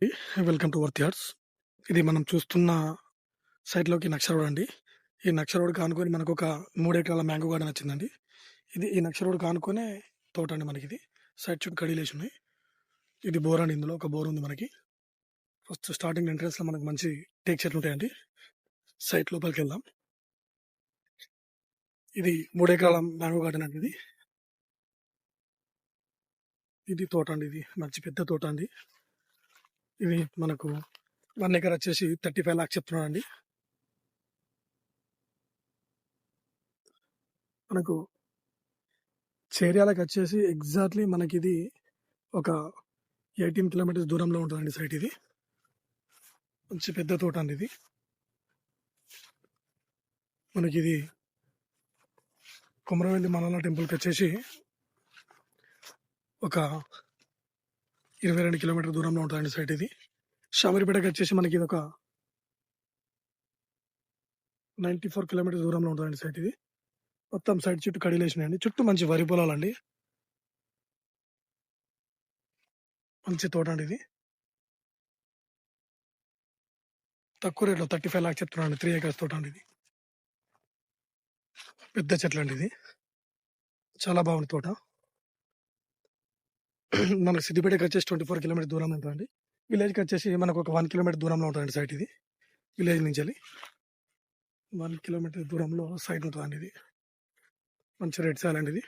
Welcome to worth yards. ఇది మనం చూస్తున్న సైట్‌లోకి నక్ష రోడ్ అండి. ఈ నక్ష రోడ్‌కి ఆనుకొని మనకొక 3 ఎకరాల మ్యాంగో గార్డెన్ వచ్చిందండి. ఈ నక్ష రోడ్‌కి ఆనుకునే తోట అండి మనకిది. సైడ్ చుట్టూ కడీలేసున్నాయి. ఇది బోర్ అండి, ఇందులో ఒక బోర్ ఉంది మనకి. ఫస్ట్ స్టార్టింగ్ ఎంట్రన్స్‌లో మనకు మంచి టేక్ చెట్లు ఉంటాయండి. సైట్ లోపలికెళ్దాం. ఇది 3 ఎకరాల మ్యాంగో గార్డెన్ అండి ఇది. ఇది తోట అండి, ఇది మంచి పెద్ద తోట అండి. ఇది మనకు 1 ఎకర్ వచ్చేసి 35 లాక్స్ చెప్తున్నాడండి. మనకు చేర్యాలకు వచ్చేసి ఎగ్జాక్ట్లీ మనకిది ఒక 18 కిలోమీటర్స్ దూరంలో ఉంటుందండి సైట్ ఇది. మంచి పెద్ద తోట అండి ఇది. మనకిది కుమరవెల్లి మల్లన్న టెంపుల్కి వచ్చేసి ఒక 22 కిలోమీటర్ దూరంలో ఉంటుందండి సైట్ ఇది. షామీర్పేటకి వచ్చేసి మనకి ఇది ఒక 94 కిలోమీటర్ దూరంలో ఉంటుందండి సైట్ ఇది. మొత్తం సైడ్ చుట్టూ కడిలేసినాయండి. చుట్టూ మంచి వరి పొలాలండి. మంచి తోట అండి ఇది. తక్కువ రేట్లో 35 లాక్స్ చెప్తున్నాను. 3 ఏకర్స్ తోట అండి ఇది. పెద్ద చెట్లు అండి ఇది. చాలా బాగుంది తోట. మనకు సిద్దిపేటకి వచ్చేసి 24 కిలోమీటర్ దూరంలో ఉంటుందండి. విలేజ్కి వచ్చేసి మనకు ఒక 1 కిలోమీటర్ దూరంలో ఉంటుందండి సైట్ ఇది. విలేజ్ నుంచి 1 కిలోమీటర్ దూరంలో సైట్ ఉంటుందండి ఇది. మంచి రెడ్ సాయిల్ అండి ఇది.